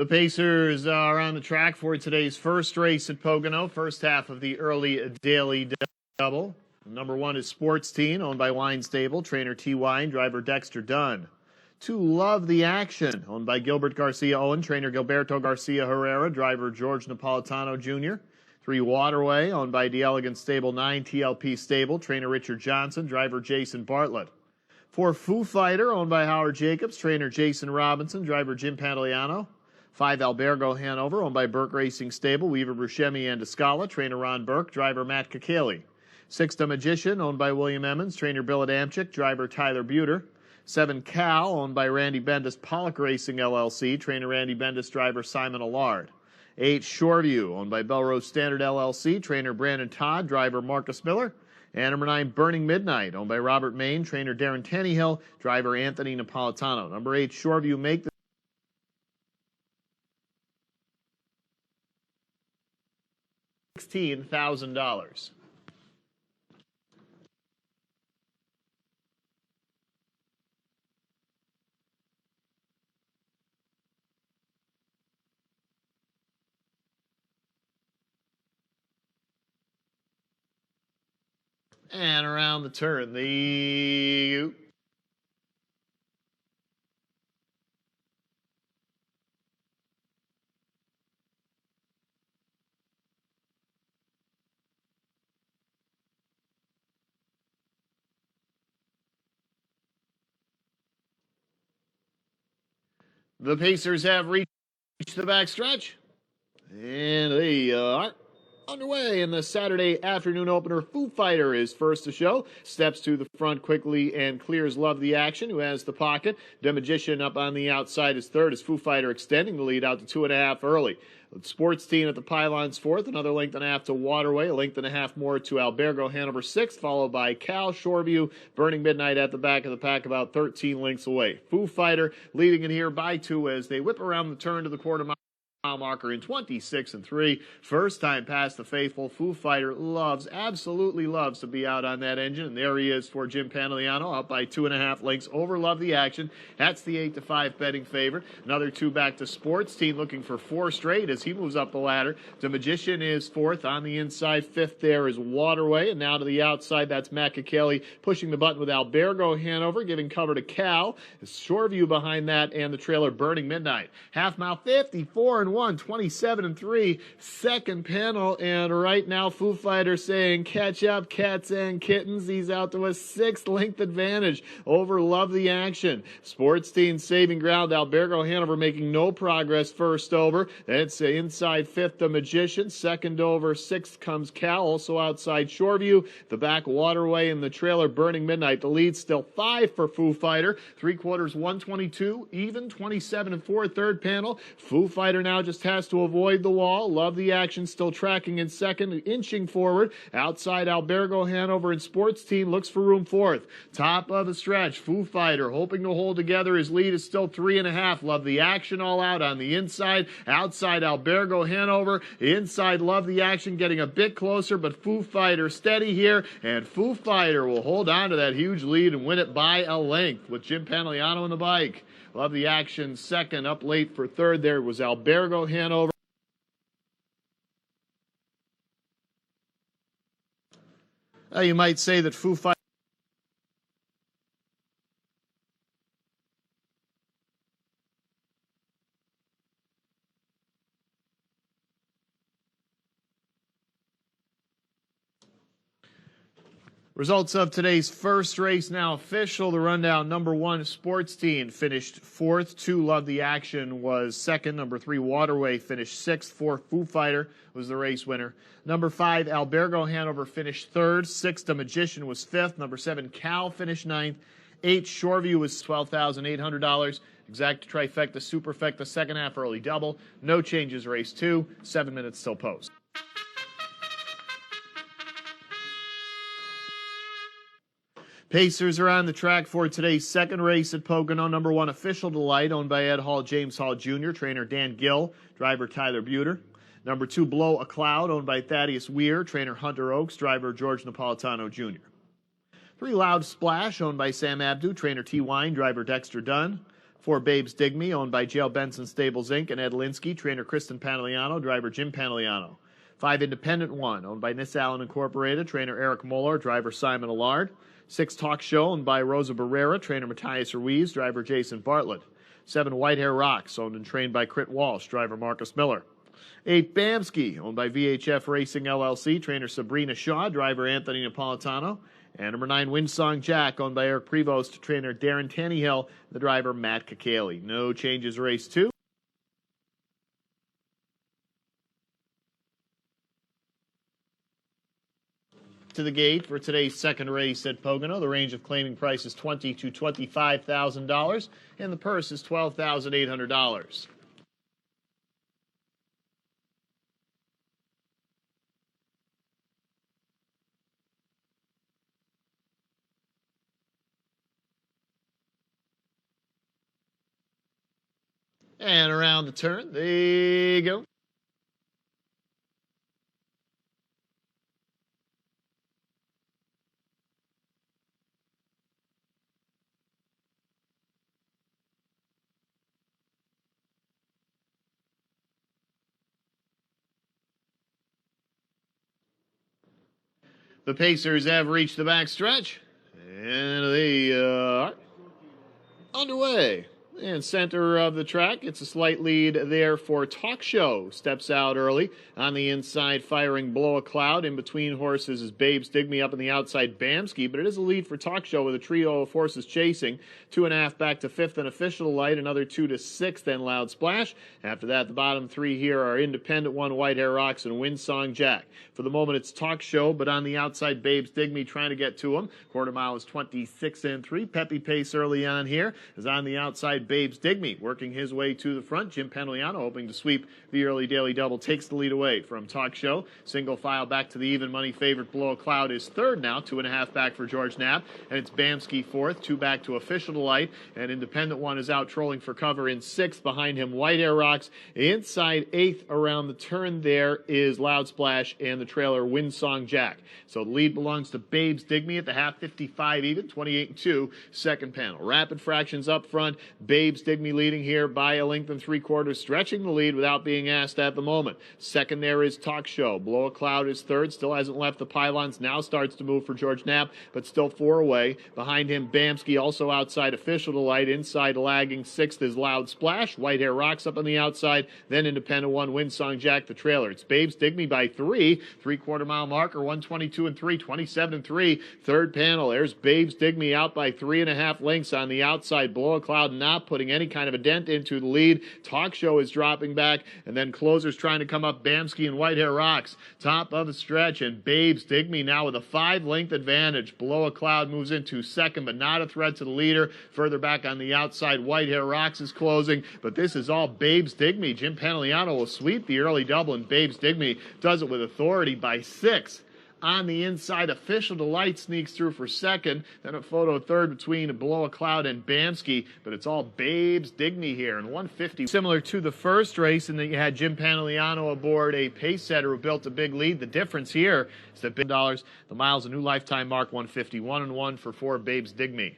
The Pacers are on the track for today's first race at Pocono, first half of the early daily double. Number 1 is Sports Team, owned by Wine Stable, trainer T. Wine, driver Dexter Dunn. 2, Love the Action, owned by Gilbert Garcia Owen, trainer Gilberto Garcia-Herrera, driver George Napolitano Jr. 3, Waterway, owned by the Elegant Stable 9 TLP Stable, trainer Richard Johnson, driver Jason Bartlett. 4, Foo Fighter, owned by Howard Jacobs, trainer Jason Robinson, driver Jim Pantaleano. 5, Albergo Hanover, owned by Burke Racing Stable, Weaver Buscemi and Escala, trainer Ron Burke, driver Matt Kakaley. 6, The Magician, owned by William Emmons, trainer Bill Adamczyk, driver Tyler Buter. 7, Cal, owned by Randy Bendis Pollock Racing LLC, trainer Randy Bendis, driver Simon Allard. 8, Shoreview, owned by Belrose Standard LLC, trainer Brandon Todd, driver Marcus Miller. And number 9, Burning Midnight, owned by Robert Main, trainer Darren Taneyhill, driver Anthony Napolitano. Number 8, Shoreview, make the $16,000. And around the turn, the Pacers have reached the backstretch, and they are underway in the Saturday afternoon opener. Foo Fighter is first to show, steps to the front quickly and clears Love the Action, who has the pocket. The Magician up on the outside is third, as Foo Fighter extending the lead out to 2.5 early. Sports Team at the pylons fourth, another length and a half to Waterway, a length and a half more to Albergo Hanover sixth, followed by Cal, Shoreview, Burning Midnight at the back of the pack, about 13 lengths away. Foo Fighter leading in here by 2 as they whip around the turn to the quarter mile marker in 26-3. First time past the faithful. Foo Fighter absolutely loves to be out on that engine, and there he is for Jim Pantaleano, up by 2.5 lengths over Love the Action. That's the 8-5 betting favorite. Another 2 back to Sports Team, looking for 4 straight as he moves up the ladder. The Magician is fourth on the inside. Fifth there is Waterway, and now to the outside, that's Matt Kakaley pushing the button with Albergo Hanover, giving cover to Cal. Shoreview behind that, and the trailer Burning Midnight. Half mile 54-1, 27-3, second panel, and right now Foo Fighter saying catch up, cats and kittens. He's out to a 6th length advantage over Love the Action. Sports Team saving ground. Albergo Hanover making no progress first over. It's inside 5th, The Magician. Second over, 6th comes Cal, also outside Shoreview. The back Waterway and the trailer Burning Midnight. The lead still 5 for Foo Fighter. 3/4 122, even 27-4 third panel. Foo Fighter now just has to avoid the wall. Love the Action still tracking in second, inching forward. Outside Albergo Hanover and Sports Team looks for room fourth. Top of the stretch, Foo Fighter hoping to hold together. His lead is still 3.5. Love the Action all out on the inside. Outside Albergo Hanover. Inside Love the Action getting a bit closer, but Foo Fighter steady here, and Foo Fighter will hold on to that huge lead and win it by a length with Jim Pantaleano in the bike. Love the Action second, up late for third. There was Albergo Hanover. You might say that Foo Fighter results of today's first race now official. The rundown: number 1, Sports Team finished 4th. 2, Love the Action was 2nd. Number 3, Waterway finished 6th. 4, Foo Fighter was the race winner. Number 5, Albergo Hanover finished 3rd. 6, The Magician was 5th. Number 7, Cal finished 9th. 8, Shoreview was $12,800. Exact trifecta, superfecta, second half early double. No changes, race 2. 7 minutes till post. Pacers are on the track for today's second race at Pocono. Number 1, Official Delight, owned by Ed Hall, James Hall Jr., trainer Dan Gill, driver Tyler Buter. Number 2, Blow a Cloud, owned by Thaddeus Weir, trainer Hunter Oaks, driver George Napolitano Jr. 3, Loud Splash, owned by Sam Abdu, trainer T. Wine, driver Dexter Dunn. For Babes Digme, owned by J.L. Benson Stables, Inc., and Ed Linsky, trainer Kristen Pantaleano, driver Jim Pantaleano. 5 Independent One, owned by Nis Allen Incorporated, trainer Eric Moeller, driver Simon Allard. 6 Talk Show, owned by Rosa Barrera, trainer Matthias Ruiz, driver Jason Bartlett. 7 White Hair Rocks, owned and trained by Crit Walsh, driver Marcus Miller. 8 Bamski, owned by VHF Racing LLC, trainer Sabrina Shaw, driver Anthony Napolitano. And number 9, Windsong Jack, owned by Eric Prevost, trainer Darren Taneyhill, the driver Matt Kakaley. No changes, race 2. To the gate for today's second race at Pocono. The range of claiming price is $20,000 to $25,000, and the purse is $12,800. And around the turn, there you go. The Pacers have reached the backstretch, and they are underway. And center of the track, it's a slight lead there for Talk Show. Steps out early. On the inside, firing Blow a Cloud. In between horses is Babes Digme. Up on the outside, Bamski. But it is a lead for Talk Show with a trio of horses chasing. 2.5 back to 5th and Official Light. Another 2 to 6th and Loud Splash. After that, the bottom 3 here are Independent One, White Hair Rocks, and Windsong Jack. For the moment, it's Talk Show, but on the outside, Babes Digme trying to get to him. Quarter mile is 26 and 3. Peppy pace early on here is on the outside. Babes Digme working his way to the front. Jim Pantaleano hoping to sweep the early daily double. Takes the lead away from Talk Show. Single file back to the even money favorite. Blow a Cloud is third now. 2.5 back for George Knapp. And it's Bamski fourth. 2 back to Official Delight. And Independent One is out trolling for cover in sixth. Behind him, White Hair Rocks. Inside eighth around the turn there is Loud Splash and the trailer Windsong Jack. So the lead belongs to Babes Digme at the half, 55 even, 28 and 2. Second panel. Rapid fractions up front. Babes Digme leading here by a length and 3/4, stretching the lead without being asked at the moment. Second there is Talk Show. Blow a Cloud is third, still hasn't left the pylons, now starts to move for George Knapp, but still 4 away. Behind him, Bamski also outside Official Delight. Inside lagging sixth is Loud Splash. White Hair Rocks up on the outside, then Independent One, Windsong Jack, the trailer. It's Babes Digme by 3, 3/4 mile marker, 122 and 3, 27 and 3. Third panel, there's Babes Digme out by 3.5 lengths on the outside. Blow a Cloud not putting any kind of a dent into the lead. Talk Show is dropping back, and then closers trying to come up. Bamski and White Hair Rocks top of the stretch, and Babes Digme now with a 5-length advantage. Blow a Cloud moves into second, but not a threat to the leader. Further back on the outside, White Hair Rocks is closing, but this is all Babes Digme. Jim Pantaleano will sweep the early double, and Babes Digme does it with authority by 6. On the inside, Official Delight sneaks through for second. Then a photo third between Blow a Cloud and Bamski. But it's all Babes Digme here in 150. Similar to the first race, and then you had Jim Pantaleano aboard a pace setter who built a big lead. The difference here is that $1, the miles, a new lifetime mark, 151 and 1 for 4 Babes Digme.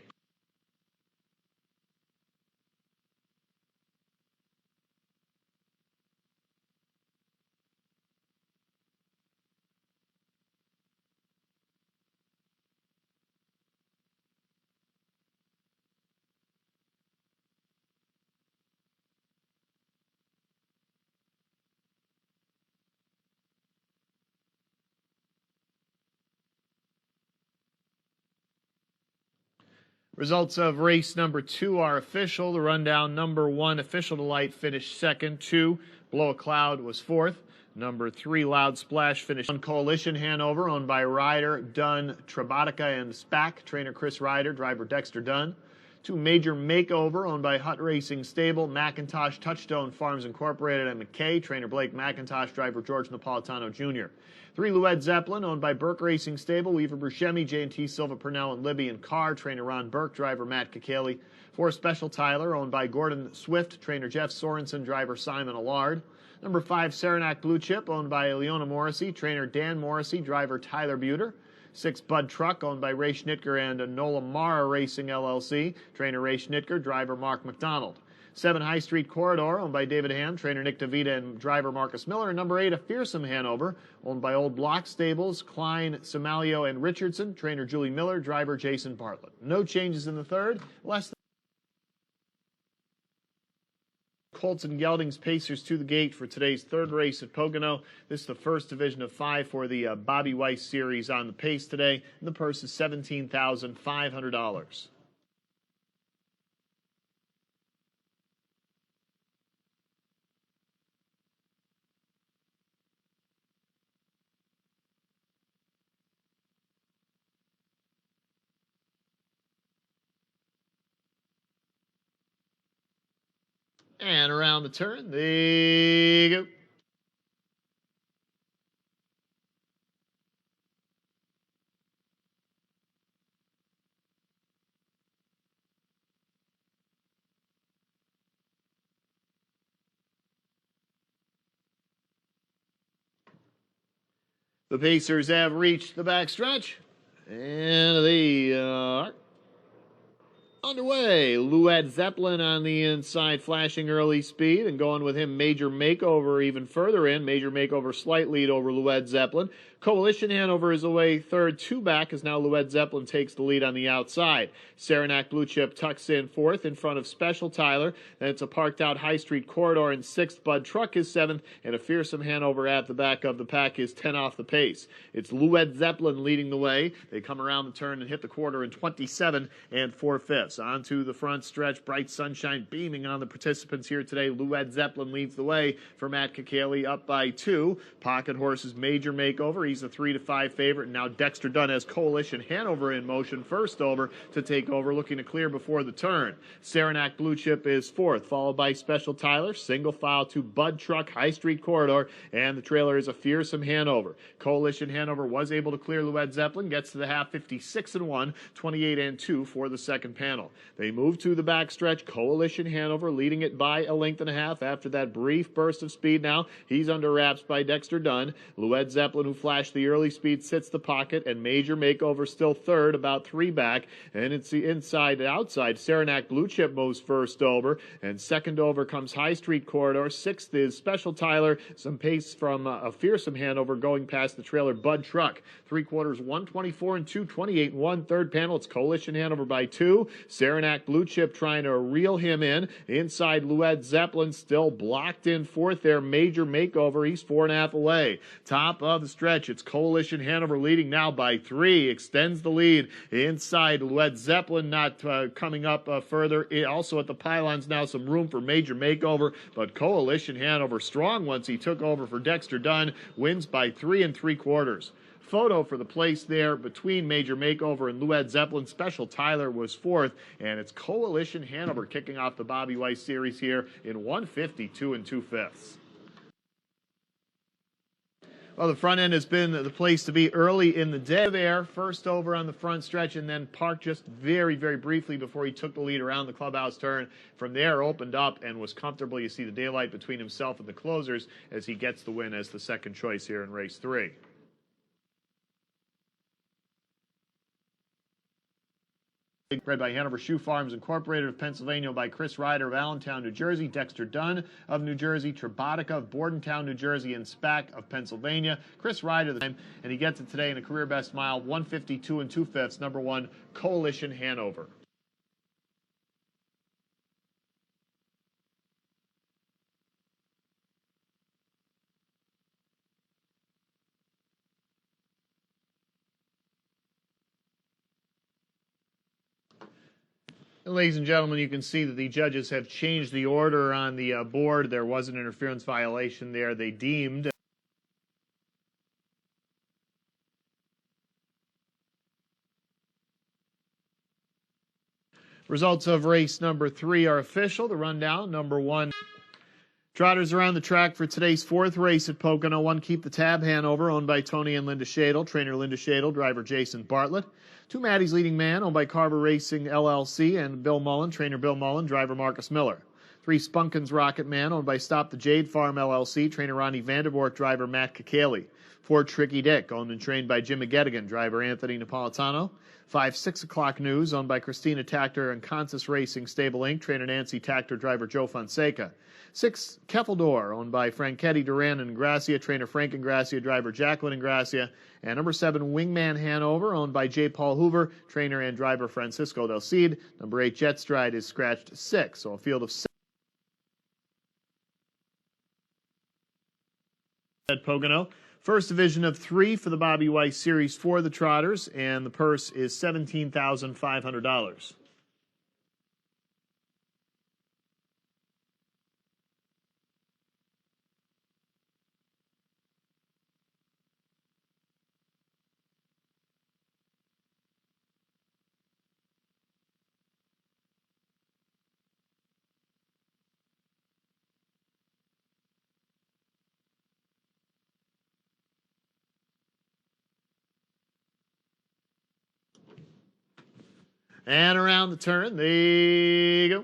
Results of race number 2 are official. The rundown: number 1, Official Delight, finished second. 2, Blow a Cloud, was fourth. Number 3, Loud Splash, finished on Coalition Hanover, owned by Ryder, Dunn, Trabotica, and SPAC. Trainer Chris Ryder, driver Dexter Dunn. 2, Major Makeover, owned by Hut Racing Stable, McIntosh, Touchstone Farms Incorporated, and McKay. Trainer Blake McIntosh, driver George Napolitano Jr. 3, Led Zeppelin, owned by Burke Racing Stable, Weaver Buscemi, J&T Silva Purnell, and Libby and Carr. Trainer Ron Burke, driver Matt Kakaley. 4, Special Tyler, owned by Gordon Swift, trainer Jeff Sorensen, driver Simon Allard. Number 5, Saranac Blue Chip, owned by Leona Morrissey, trainer Dan Morrissey, driver Tyler Buter. 6 Bud Truck, owned by Ray Schnitger and Nola Mara Racing LLC. Trainer Ray Schnitger, driver Mark McDonald. 7 High Street Corridor, owned by David Ham, trainer Nick DeVita, and driver Marcus Miller. And number 8, A Fearsome Hanover, owned by Old Block Stables, Klein, Somalio, and Richardson. Trainer Julie Miller, driver Jason Bartlett. No changes in the third. Colts and Geldings Pacers to the gate for today's third race at Pocono. This is the first division of 5 for the Bobby Weiss series on the pace today. And the purse is $17,500. And around the turn, they go. The Pacers have reached the backstretch, and they are underway. Led Zeppelin on the inside, flashing early speed, and going with him Major Makeover even further in. Major Makeover slight lead over Led Zeppelin. Coalition Hanover is away third, 2 back, as now Led Zeppelin takes the lead on the outside. Saranac Blue Chip tucks in fourth in front of Special Tyler. Then it's a parked out High Street Corridor in sixth. Bud Truck is seventh, and A Fearsome Hanover at the back of the pack is 10 off the pace. It's Led Zeppelin leading the way. They come around the turn and hit the quarter in 27 and 4/5. Onto the front stretch, bright sunshine beaming on the participants here today. Led Zeppelin leads the way for Matt Kakaley, up by 2. Pocket Horses Major Makeover. He's a 3-5 favorite. And now Dexter Dunn has Coalition Hanover in motion, first over to take over, looking to clear before the turn. Saranac Blue Chip is fourth, followed by Special Tyler. Single file to Bud Truck, High Street Corridor, and the trailer is A Fearsome Hanover. Coalition Hanover was able to clear Led Zeppelin, gets to the half 56-1, 28-2 for the second panel. They move to the backstretch. Coalition Hanover leading it by a length and a half after that brief burst of speed. Now he's under wraps by Dexter Dunn. Led Zeppelin, who flashed the early speed, sits the pocket, and Major Makeover still third, about 3 back. And it's the inside to outside. Saranac Blue Chip moves first over, and second over comes High Street Corridor. Sixth is Special Tyler. Some pace from A Fearsome Hanover going past the trailer Bud Truck. 3/4, 124-2, 28-1. Third panel, it's Coalition Hanover by 2. Saranac Blue Chip trying to reel him in. Inside, Led Zeppelin still blocked in fourth there. Major Makeover, he's 4.5 away. Top of the stretch, it's Coalition Hanover leading now by 3. Extends the lead. Inside, Led Zeppelin not coming up further. Also at the pylons now, some room for Major Makeover, but Coalition Hanover strong once he took over for Dexter Dunn. Wins by 3 3/4. Photo for the place there between Major Makeover and Led Zeppelin. Special Tyler was fourth, and it's Coalition Hanover kicking off the Bobby Weiss series here in 152 2/5. Well, the front end has been the place to be early in the day there. First over on the front stretch, and then parked just very, very briefly before he took the lead around the clubhouse turn. From there, opened up and was comfortable. You see the daylight between himself and the closers as he gets the win as the second choice here in race 3. Bred by Hanover Shoe Farms Incorporated of Pennsylvania, by Chris Ryder of Allentown, New Jersey, Dexter Dunn of New Jersey, Tribotica of Bordentown, New Jersey, and Spack of Pennsylvania. Chris Ryder, and he gets it today in a career best mile, 152 2/5, number 1, Coalition Hanover. Ladies and gentlemen, you can see that the judges have changed the order on the board. There was an interference violation there. They deemed results of race number 3 are official. The rundown, number 1. Trotters around the track for today's 4th race at Pocono. 1 Keep the Tab Hanover, owned by Tony and Linda Shadle. Trainer Linda Shadle, driver Jason Bartlett. 2 Maddie's Leading Man, owned by Carver Racing LLC, and Bill Mullen. Trainer Bill Mullen, driver Marcus Miller. 3, Spunkin's Rocket Man, owned by Stop the Jade Farm LLC, trainer Ronnie Vandervoort, driver Matt Kakaley. 4, Tricky Dick, owned and trained by Jim McGettigan, driver Anthony Napolitano. 5, 6 O'Clock News, owned by Christina Tactor and Consus Racing Stable Inc., trainer Nancy Tactor, driver Joe Fonseca. 6, Keffeldor, owned by Franchetti, Duran, and Gracia, trainer Frank and Gracia, driver Jacqueline and Gracia. And number 7, Wingman Hanover, owned by J. Paul Hoover, trainer and driver Francisco Del Cid. Number 8, Jet Stride is scratched 6, so a field of 7 at Pocono. First division of 3 for the Bobby Weiss Series for the Trotters, and the purse is $17,500. And around the turn, there you go.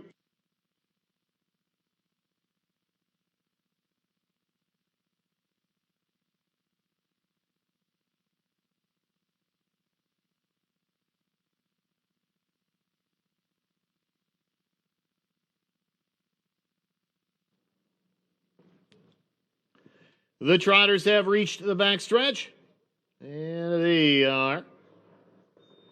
The Trotters have reached the backstretch, and they are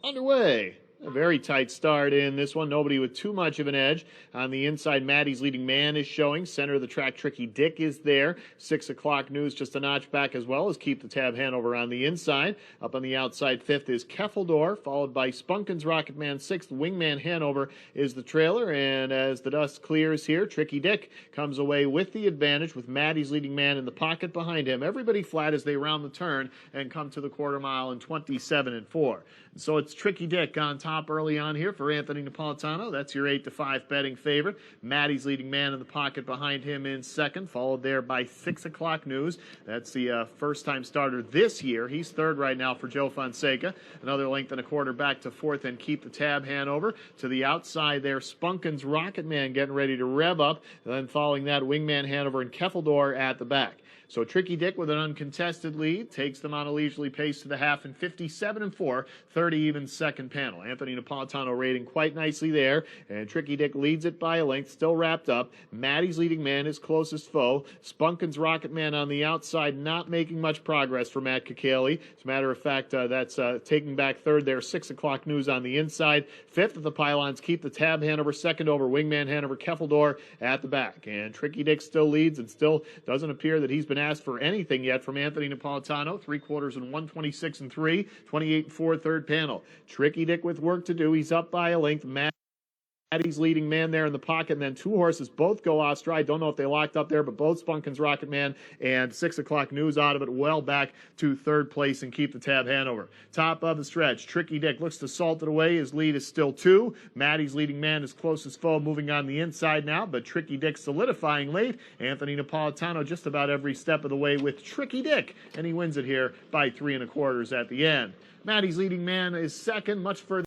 underway. A very tight start in this one. Nobody with too much of an edge. On the inside, Maddie's Leading Man is showing. Center of the track, Tricky Dick is there. 6 O'Clock News just a notch back as well as Keep the Tab Hanover on the inside. Up on the outside, 5th is Keffeldor, followed by Spunkin's Rocket Man. 6th, Wingman Hanover is the trailer. And as the dust clears here, Tricky Dick comes away with the advantage with Maddie's Leading Man in the pocket behind him. Everybody flat as they round the turn and come to the quarter mile in 27-4. And so it's Tricky Dick on top early on here for Anthony Napolitano. That's your 8-5 betting favorite. Maddie's Leading Man in the pocket behind him in second, followed there by 6 O'Clock News. That's the first-time starter this year. He's third right now for Joe Fonseca. Another length and a quarter back to fourth and Keep the Tab Hanover. To the outside there, Spunkin's Rocket Man getting ready to rev up. And then following that, Wingman Hanover and Keffeldor at the back. So Tricky Dick with an uncontested lead takes them on a leisurely pace to the half in 57-4, 30 even second panel. Anthony Napolitano rating quite nicely there, and Tricky Dick leads it by a length, still wrapped up. Maddie's Leading Man, his closest foe. Spunkin's Rocket Man on the outside, not making much progress for Matt Kakaley. As a matter of fact, that's taking back third there. 6 O'Clock News on the inside. Fifth of the pylons, Keep the Tab Hanover. Second over, Wingman Hanover, Keffeldor at the back. And Tricky Dick still leads and still doesn't appear that he's been asked for anything yet from Anthony Napolitano. 3/4 in 126-3, 28-4 third panel. Tricky Dick with work to do. He's up by a length. Maddie's Leading Man there in the pocket, and then 2 horses both go off stride. Don't know if they locked up there, but both Spunkin's Rocket Man and 6 O'Clock News out of it, well back to third place and Keep the Tab Hanover. Top of the stretch, Tricky Dick looks to salt it away. His lead is still 2. Maddie's Leading Man, his closest foe, moving on the inside now, but Tricky Dick solidifying late. Anthony Napolitano just about every step of the way with Tricky Dick, and he wins it here by 3 1/4 at the end. Maddie's Leading Man is second, much further.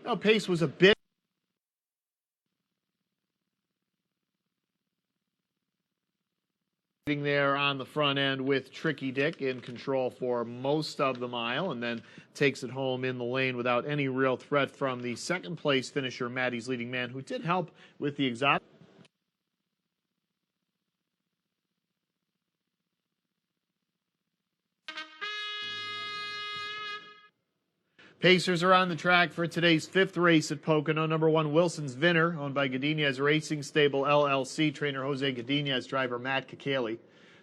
Now, pace was a bit there on the front end with Tricky Dick in control for most of the mile, and then takes it home in the lane without any real threat from the second place finisher, Maddie's Leading Man, who did help with the exotic. Pacers are on the track for today's 5th race at Pocono. Number 1, Wilson's Vinner, owned by Godinez Racing Stable LLC. Trainer Jose Godinez, driver Matt Kakaley.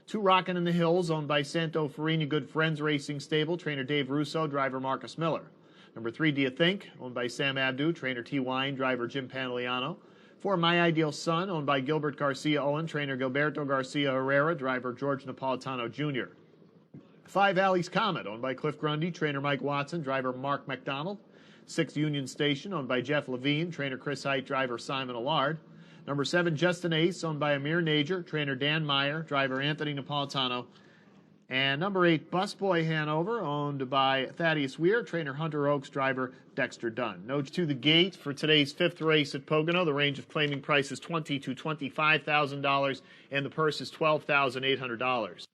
2, Rockin' in the Hills, owned by Santo Farina Good Friends Racing Stable. Trainer Dave Russo, driver Marcus Miller. Number 3, Do You Think, owned by Sam Abdu. Trainer T. Wine, driver Jim Pantaleano. 4, My Ideal Son, owned by Gilbert Garcia Owen. Trainer Gilberto Garcia-Herrera, driver George Napolitano Jr. 5, Alley's Comet, owned by Cliff Grundy, trainer Mike Watson, driver Mark McDonald. 6, Union Station, owned by Jeff Levine, trainer Chris Height, driver Simon Allard. Number 7, Just an Ace, owned by Amir Najer, trainer Dan Meyer, driver Anthony Napolitano. And number 8, Busboy Hanover, owned by Thaddeus Weir, trainer Hunter Oaks, driver Dexter Dunn. Note to the gate for today's 5th race at Pocono. The range of claiming price is $20,000 to $25,000, and the purse is $12,800.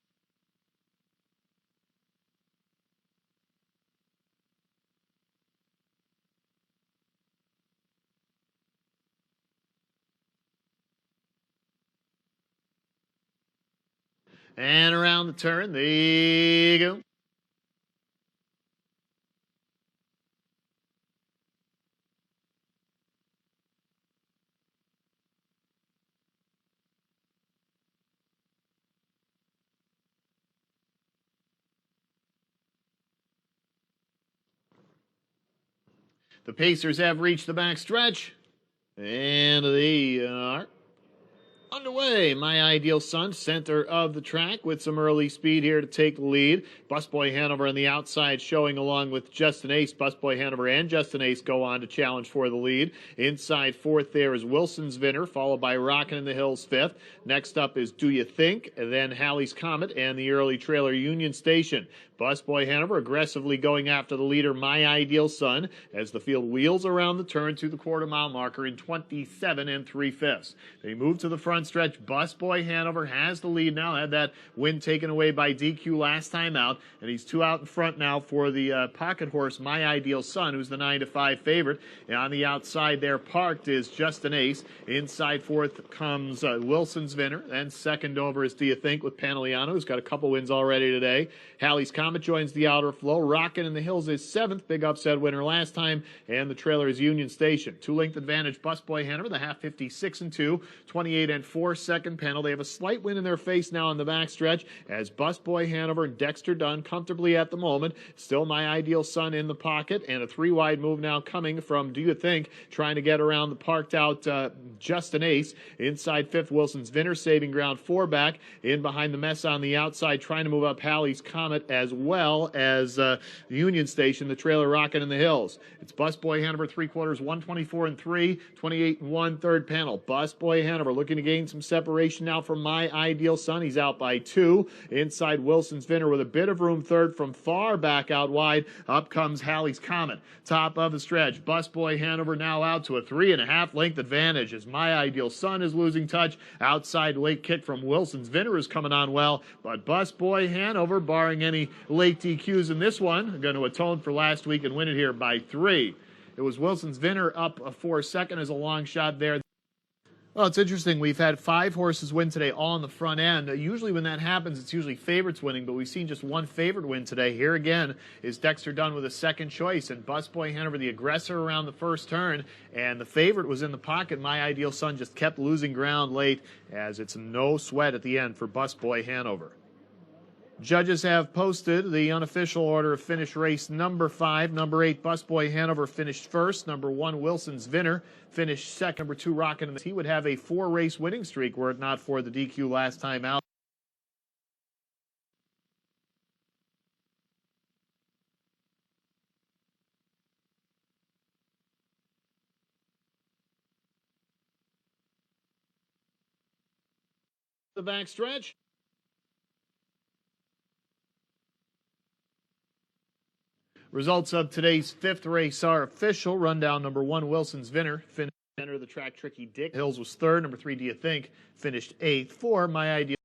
And around the turn, there you go. The Pacers have reached the back stretch, and they are underway. My Ideal Son, center of the track with some early speed here to take the lead. Busboy Hanover on the outside showing along with Justin Ace. Busboy Hanover and Justin Ace go on to challenge for the lead. Inside 4th there is Wilson's Vinner, followed by Rockin' in the Hills 5th. Next up is Do You Think, and then Halley's Comet and the early trailer Union Station. Busboy Hanover aggressively going after the leader, My Ideal Son, as the field wheels around the turn to the quarter-mile marker in 27 3/5. They move to the front stretch. Busboy Hanover has the lead now, had that win taken away by DQ last time out, and he's 2 out in front now for the pocket horse, My Ideal Son, who's the 9-5 favorite. And on the outside there, parked, is Justin Ace. Inside 4th comes Wilson's Vinner. Then second over is Do You Think with Pantaleano, who's got a couple wins already today. Halley's Comet joins the outer flow. Rockin' in the Hills is 7th, big upset winner last time, and the trailer is Union Station. 2-length advantage, Busboy Hanover, the half 56-2, 28-4 second panel. They have a slight win in their face now on the backstretch as Busboy Hanover and Dexter Dunn comfortably at the moment. Still My Ideal Son in the pocket, and a 3-wide move now coming from Do You Think, trying to get around the parked out Justin Ace. Inside 5th, Wilson's Vinner, saving ground 4 back. In behind the mess on the outside, trying to move up Halley's Comet as well as Union Station, the trailer Rockin' in the Hills. It's Busboy Hanover, 3/4, 124-3, 28-1 third panel. Busboy Hanover looking to gain some separation now from My Ideal Son. He's out by 2. Inside Wilson's Vinner with a bit of room third from far back out wide. Up comes Halley's Comet. Top of the stretch. Busboy Hanover now out to a 3.5 length advantage as My Ideal Son is losing touch. Outside late kick from Wilson's Vinner is coming on well, but Busboy Hanover, barring any late DQs in this one, going to atone for last week and win it here by 3. It was Wilson's Vinner up for a second as a long shot there. Well, it's interesting. We've had 5 horses win today, all on the front end. Usually when that happens, it's usually favorites winning, but we've seen just one favorite win today. Here again is Dexter Dunn with a second choice, and Busboy Hanover, the aggressor around the first turn, and the favorite was in the pocket. My Ideal Son just kept losing ground late, as it's no sweat at the end for Busboy Hanover. Judges have posted the unofficial order of finish race number 5. Number 8, Busboy Hanover finished first. Number 1, Wilson's Vinner finished second. Number 2, Rockin' in the... He would have a 4-race winning streak were it not for the DQ last time out. The backstretch. Results of today's 5th race are official. Rundown: number 1, Wilson's Vinner finished center of the track. Tricky Dick Hills was 3rd. Number 3, Do You Think, finished 8th. 4, My Ideal